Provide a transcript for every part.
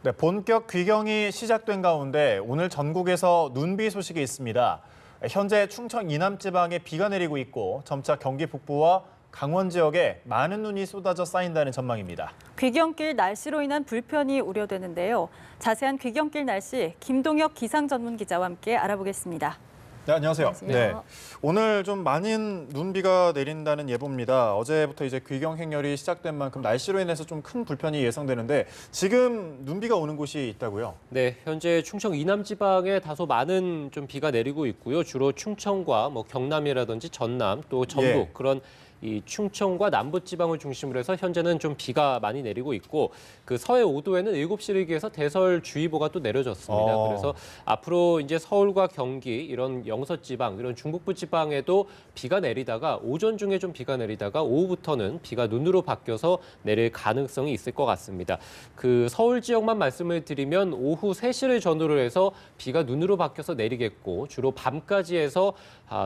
네, 본격 귀경이 시작된 가운데 오늘 전국에서 눈비 소식이 있습니다. 현재 충청 이남 지방에 비가 내리고 있고 점차 경기 북부와 강원 지역에 많은 눈이 쏟아져 쌓인다는 전망입니다. 귀경길 날씨로 인한 불편이 우려되는데요. 자세한 귀경길 날씨 김동혁 기상 전문 기자와 함께 알아보겠습니다. 네, 안녕하세요. 안녕하세요. 오늘 좀 많은 눈비가 내린다는 예보입니다. 어제부터 이제 귀경 행렬이 시작된 만큼 날씨로 인해서 좀 큰 불편이 예상되는데 지금 눈비가 오는 곳이 있다고요? 네, 현재 충청 이남 지방에 다소 많은 좀 비가 내리고 있고요. 주로 충청과 경남이라든지 전남 또 전북 그런 이 충청과 남부 지방을 중심으로 해서 현재는 좀 비가 많이 내리고 있고 그 서해 5도에는 7시를 기해서 대설주의보가 또 내려졌습니다. 그래서 앞으로 이제 서울과 경기 이런 영서 지방, 이런 중북부 지방에도 비가 내리다가 오전 중에 좀 비가 내리다가 오후부터는 비가 눈으로 바뀌어서 내릴 가능성이 있을 것 같습니다. 그 서울 지역만 말씀을 드리면 오후 3시를 전후로 해서 비가 눈으로 바뀌어서 내리겠고 주로 밤까지 해서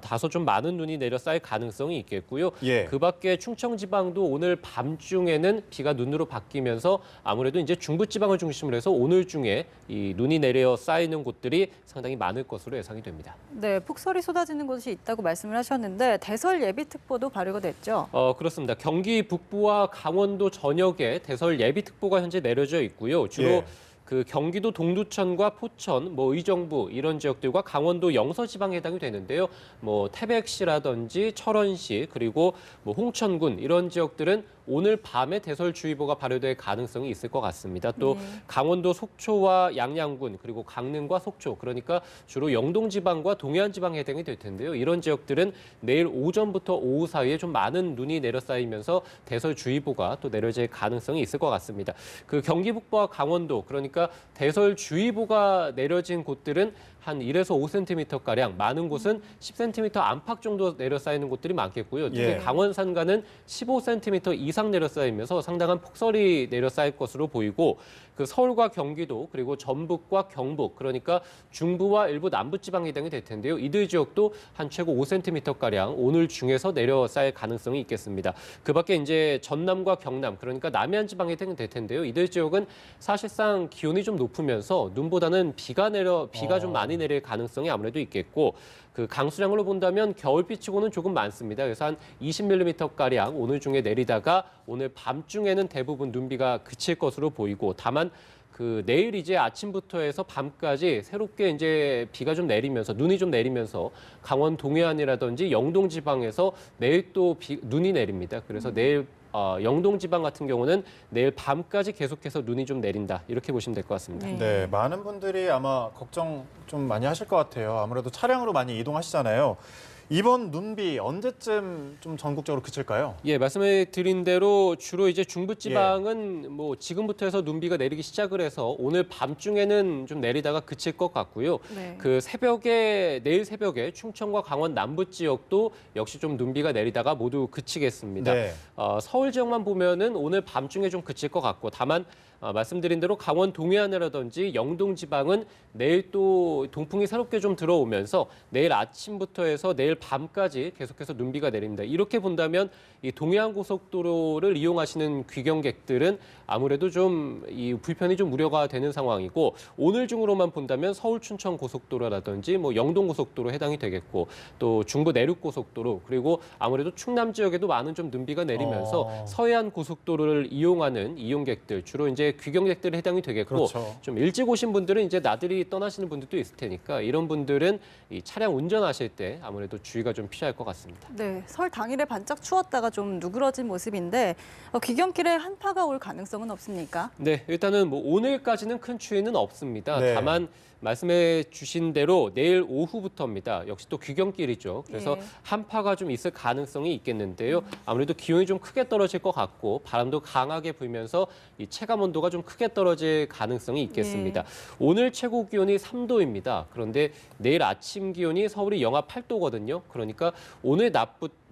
다소 좀 많은 눈이 내려 쌓일 가능성이 있겠고요. 그 밖에 충청 지방도 오늘 밤중에는 비가 눈으로 바뀌면서 아무래도 이제 중부 지방을 중심으로 해서 오늘 중에 이 눈이 내려 쌓이는 곳들이 상당히 많을 것으로 예상이 됩니다. 네, 폭설이 쏟아지는 곳이 있다고 말씀을 하셨는데 대설 예비특보도 발효가 됐죠? 그렇습니다. 경기 북부와 강원도 전역에 대설 예비특보가 현재 내려져 있고요. 주로 그 경기도 동두천과 포천, 의정부 이런 지역들과 강원도 영서 지방에 해당이 되는데요. 태백시라든지 철원시 그리고 홍천군 이런 지역들은 오늘 밤에 대설주의보가 발효될 가능성이 있을 것 같습니다. 또 강원도 속초와 양양군 그리고 강릉과 속초 그러니까 주로 영동 지방과 동해안 지방에 해당이 될 텐데요. 이런 지역들은 내일 오전부터 오후 사이에 좀 많은 눈이 내려 쌓이면서 대설주의보가 또 내려질 가능성이 있을 것 같습니다. 그 경기 북부와 강원도 그러니까 대설주의보가 내려진 곳들은 한 1에서 5cm가량, 많은 곳은 10cm 안팎 정도 내려 쌓이는 곳들이 많겠고요. 특히 강원 산간은 15cm 이상 내려 쌓이면서 상당한 폭설이 내려 쌓일 것으로 보이고 그 서울과 경기도 그리고 전북과 경북 그러니까 중부와 일부 남부 지방에 해당이 될 텐데요. 이들 지역도 한 최고 5cm가량 오늘 중에서 내려 쌓일 가능성이 있겠습니다. 그 밖에 이제 전남과 경남 그러니까 남해안 지방에 해당이 될 텐데요. 이들 지역은 사실상 기온이 좀 높으면서 눈보다는 비가 좀 많이 내릴 가능성이 아무래도 있겠고 그 강수량으로 본다면 겨울비치고는 조금 많습니다. 그래서 한 20mm가량 오늘 중에 내리다가 오늘 밤중에는 대부분 눈비가 그칠 것으로 보이고 다만 그 내일 이제 아침부터 해서 밤까지 새롭게 이제 비가 좀 내리면서 눈이 좀 내리면서 강원 동해안이라든지 영동 지방에서 내일 또 눈이 내립니다. 그래서 내일 영동 지방 같은 경우는 내일 밤까지 계속해서 눈이 좀 내린다. 이렇게 보시면 될 것 같습니다. 네, 많은 분들이 아마 걱정 좀 많이 하실 것 같아요. 아무래도 차량으로 많이 이동하시잖아요. 이번 눈비 언제쯤 좀 전국적으로 그칠까요? 예, 말씀을 드린 대로 주로 이제 중부지방은 지금부터 해서 눈비가 내리기 시작을 해서 오늘 밤중에는 좀 내리다가 그칠 것 같고요. 그 내일 새벽에 충청과 강원 남부 지역도 역시 좀 눈비가 내리다가 모두 그치겠습니다. 서울 지역만 보면은 오늘 밤중에 좀 그칠 것 같고 다만 말씀드린 대로 강원 동해안이라든지 영동 지방은 내일 또 동풍이 새롭게 좀 들어오면서 내일 아침부터 해서 내일 밤까지 계속해서 눈비가 내립니다. 이렇게 본다면 이 동해안 고속도로를 이용하시는 귀경객들은 아무래도 좀 이 불편이 좀 우려가 되는 상황이고 오늘 중으로만 본다면 서울 춘천 고속도로라든지 영동 고속도로 해당이 되겠고 또 중부 내륙 고속도로 그리고 아무래도 충남 지역에도 많은 좀 눈비가 내리면서 서해안 고속도로를 이용하는 이용객들 주로 이제 귀경객들에 해당이 되겠고 좀 일찍 오신 분들은 이제 나들이 떠나시는 분들도 있을 테니까 이런 분들은 이 차량 운전하실 때 아무래도 주의가 좀 필요할 것 같습니다. 네, 설 당일에 반짝 추웠다가 좀 누그러진 모습인데 귀경길에 한파가 올 가능성은 없습니까? 네, 일단은 오늘까지는 큰 추위는 없습니다. 다만 말씀해 주신 대로 내일 오후부터입니다. 역시 또 귀경길이죠. 그래서 한파가 좀 있을 가능성이 있겠는데요. 아무래도 기온이 좀 크게 떨어질 것 같고 바람도 강하게 불면서 이 체감 온도가 좀 크게 떨어질 가능성이 있겠습니다. 오늘 최고 기온이 3도입니다. 그런데 내일 아침 기온이 서울이 영하 8도거든요. 그러니까 오늘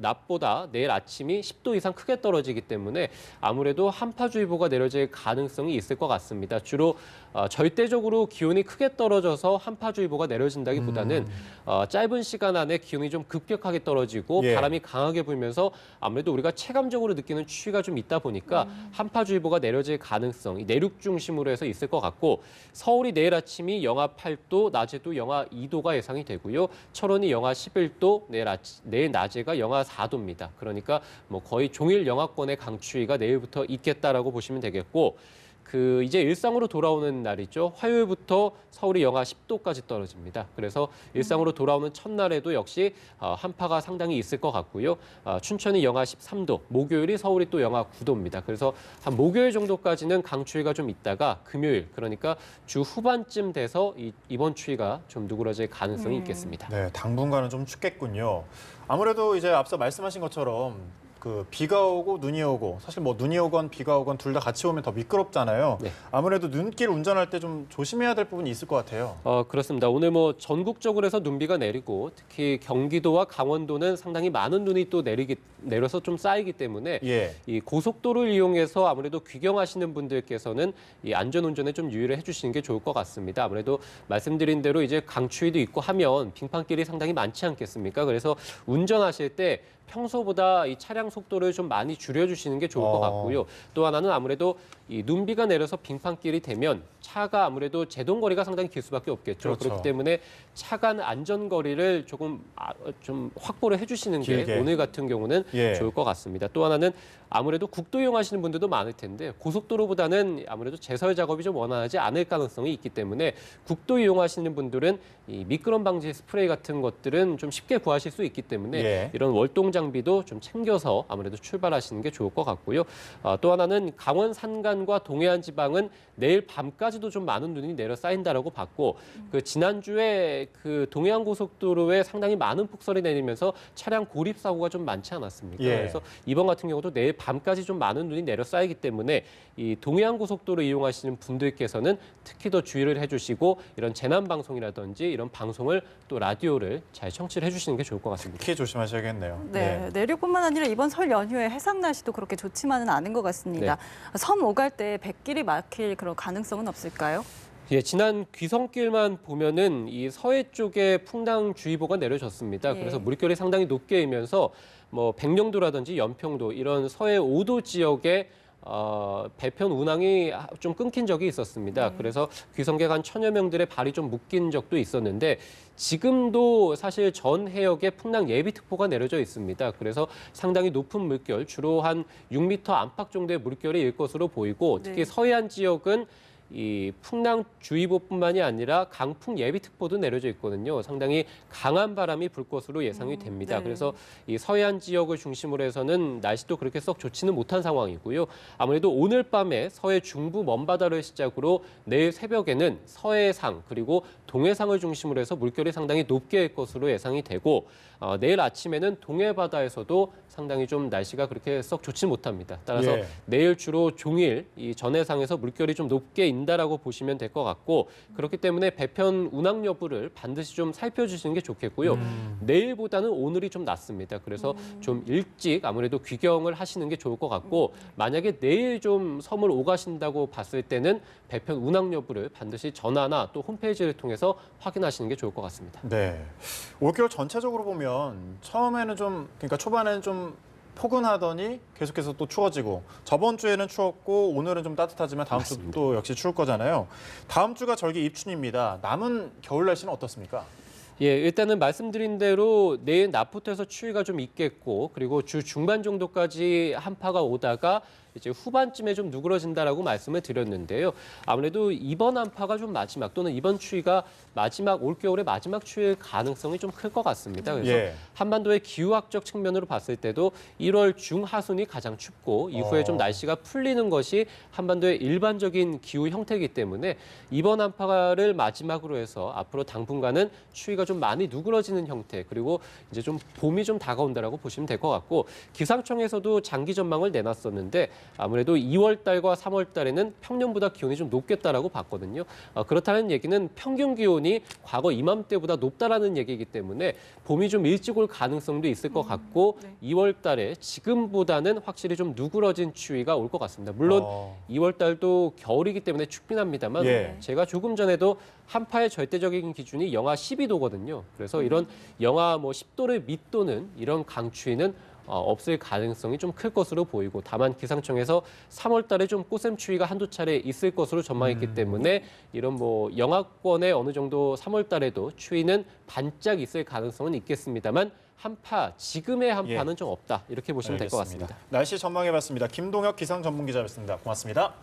낮보다 내일 아침이 10도 이상 크게 떨어지기 때문에 아무래도 한파주의보가 내려질 가능성이 있을 것 같습니다. 주로 절대적으로 기온이 크게 떨어져서 한파주의보가 내려진다기보다는 짧은 시간 안에 기온이 좀 급격하게 떨어지고 예. 바람이 강하게 불면서 아무래도 우리가 체감적으로 느끼는 추위가 좀 있다 보니까 한파주의보가 내려질 가능성이 내륙 중심으로 해서 있을 것 같고 서울이 내일 아침이 영하 8도, 낮에도 영하 2도가 예상이 되고요. 철원이 영하 11도, 내일 낮에가 영하 4도입니다. 그러니까 뭐 거의 종일 영하권의 강추위가 내일부터 있겠다라고 보시면 되겠고 이제 일상으로 돌아오는 날이죠. 화요일부터 서울이 영하 10도까지 떨어집니다. 그래서 일상으로 돌아오는 첫날에도 역시 한파가 상당히 있을 것 같고요. 춘천이 영하 13도, 목요일이 서울이 또 영하 9도입니다. 그래서 한 목요일 정도까지는 강추위가 좀 있다가 금요일, 그러니까 주 후반쯤 돼서 이번 추위가 좀 누그러질 가능성이 있겠습니다. 네, 당분간은 좀 춥겠군요. 아무래도 이제 앞서 말씀하신 것처럼 비가 오고 눈이 오고 사실 뭐 눈이 오건 비가 오건 둘 다 같이 오면 더 미끄럽잖아요. 네. 아무래도 눈길 운전할 때 좀 조심해야 될 부분이 있을 것 같아요. 그렇습니다. 오늘 뭐 전국적으로 해서 눈비가 내리고 특히 경기도와 강원도는 상당히 많은 눈이 또 내려서 좀 쌓이기 때문에 예. 이 고속도로를 이용해서 아무래도 귀경하시는 분들께서는 이 안전운전에 좀 유의를 해주시는 게 좋을 것 같습니다. 아무래도 말씀드린 대로 이제 강추위도 있고 하면 빙판길이 상당히 많지 않겠습니까? 그래서 운전하실 때 평소보다 이 차량 속도를 좀 많이 줄여주시는 게 좋을 것 같고요. 또 하나는 아무래도 이 눈비가 내려서 빙판길이 되면 차가 아무래도 제동거리가 상당히 길 수밖에 없겠죠. 그렇죠. 그렇기 때문에 차간 안전거리를 조금 좀 확보를 해주시는 게 길게. 오늘 같은 경우는 예. 좋을 것 같습니다. 또 하나는 아무래도 국도 이용하시는 분들도 많을 텐데 고속도로보다는 아무래도 제설 작업이 좀 원활하지 않을 가능성이 있기 때문에 국도 이용하시는 분들은 이 미끄럼 방지 스프레이 같은 것들은 좀 쉽게 구하실 수 있기 때문에 예. 이런 월동 장비도 좀 챙겨서 아무래도 출발하시는 게 좋을 것 같고요. 또 하나는 강원 산간과 동해안 지방은 내일 밤까지도 좀 많은 눈이 내려 쌓인다라고 봤고 지난주에 동해안 고속도로에 상당히 많은 폭설이 내리면서 차량 고립 사고가 좀 많지 않았습니까? 예. 그래서 이번 같은 경우도 내일 밤까지 좀 많은 눈이 내려 쌓이기 때문에 이 동해안 고속도로 이용하시는 분들께서는 특히 더 주의를 해주시고 이런 재난 방송이라든지 이런 방송을 또 라디오를 잘 청취를 해주시는 게 좋을 것 같습니다. 특히 조심하셔야겠네요. 네, 내륙뿐만 아니라 이번 설 연휴에 해상 날씨도 그렇게 좋지만은 않은 것 같습니다. 섬 오갈 때 뱃길이 막힐 그런 가능성은 없을까요? 예, 지난 귀성길만 보면은 이 서해 쪽에 풍랑주의보가 내려졌습니다. 예. 그래서 물결이 상당히 높게 일면서 뭐 백령도라든지 연평도 이런 서해 5도 지역에 배편 운항이 좀 끊긴 적이 있었습니다. 그래서 귀성객 한 1000여 명들의 발이 좀 묶인 적도 있었는데 지금도 사실 전 해역에 풍랑 예비특보가 내려져 있습니다. 그래서 상당히 높은 물결, 주로 한 6m 안팎 정도의 물결이 일 것으로 보이고 특히 네. 서해안 지역은 이 풍랑주의보뿐만이 아니라 강풍 예비특보도 내려져 있거든요. 상당히 강한 바람이 불 것으로 예상이 됩니다. 네. 그래서 이 서해안 지역을 중심으로 해서는 날씨도 그렇게 썩 좋지는 못한 상황이고요. 아무래도 오늘 밤에 서해 중부 먼바다를 시작으로 내일 새벽에는 서해상 그리고 동해상을 중심으로 해서 물결이 상당히 높게 일 것으로 예상이 되고 내일 아침에는 동해바다에서도 상당히 좀 날씨가 그렇게 썩 좋지 못합니다. 따라서 예. 내일 주로 종일 이 전해상에서 물결이 좀 높게 인다라고 보시면 될 것 같고 그렇기 때문에 배편 운항 여부를 반드시 좀 살펴주시는 게 좋겠고요. 내일보다는 오늘이 좀 낫습니다. 그래서 좀 일찍 아무래도 귀경을 하시는 게 좋을 것 같고 만약에 내일 좀 섬을 오가신다고 봤을 때는 배편 운항 여부를 반드시 전화나 또 홈페이지를 통해서 확인하시는 게 좋을 것 같습니다. 네. 올겨울 전체적으로 보면 처음에는 그러니까 초반에는 좀 포근하더니 계속해서 또 추워지고 저번 주에는 추웠고 오늘은 좀 따뜻하지만 다음 맞습니다. 주도 역시 추울 거잖아요. 다음 주가 절기 입춘입니다. 남은 겨울 날씨는 어떻습니까? 예, 일단은 말씀드린 대로 내일 낮부터 해서 추위가 좀 있겠고 그리고 주 중반 정도까지 한파가 오다가 이제 후반쯤에 좀 누그러진다라고 말씀을 드렸는데요. 아무래도 이번 한파가 좀 마지막 또는 이번 추위가 마지막 올겨울의 마지막 추위일 가능성이 좀 클 것 같습니다. 그래서 예. 한반도의 기후학적 측면으로 봤을 때도 1월 중하순이 가장 춥고 이후에 좀 날씨가 풀리는 것이 한반도의 일반적인 기후 형태이기 때문에 이번 한파를 마지막으로 해서 앞으로 당분간은 추위가 좀 많이 누그러지는 형태 그리고 이제 좀 봄이 좀 다가온다라고 보시면 될 것 같고 기상청에서도 장기 전망을 내놨었는데 아무래도 2월 달과 3월 달에는 평년보다 기온이 좀 높겠다라고 봤거든요. 그렇다는 얘기는 평균 기온이 과거 이맘때보다 높다라는 얘기이기 때문에 봄이 좀 일찍 올 가능성도 있을 것 같고 네. 2월 달에 지금보다는 확실히 좀 누그러진 추위가 올 것 같습니다. 물론 2월 달도 겨울이기 때문에 춥긴 합니다만 예. 제가 조금 전에도 한파의 절대적인 기준이 영하 12도거든요. 그래서 이런 영하 10도를 밑도는 이런 강추위는 없을 가능성이 좀 클 것으로 보이고 다만 기상청에서 3월 달에 좀 꽃샘추위가 한두 차례 있을 것으로 전망했기 때문에 이런 영하권에 어느 정도 3월 달에도 추위는 반짝 있을 가능성은 있겠습니다만 지금의 한파는 좀 없다 이렇게 보시면 될 것 알겠습니다. 같습니다. 날씨 전망해봤습니다. 김동혁 기상전문기자였습니다. 고맙습니다.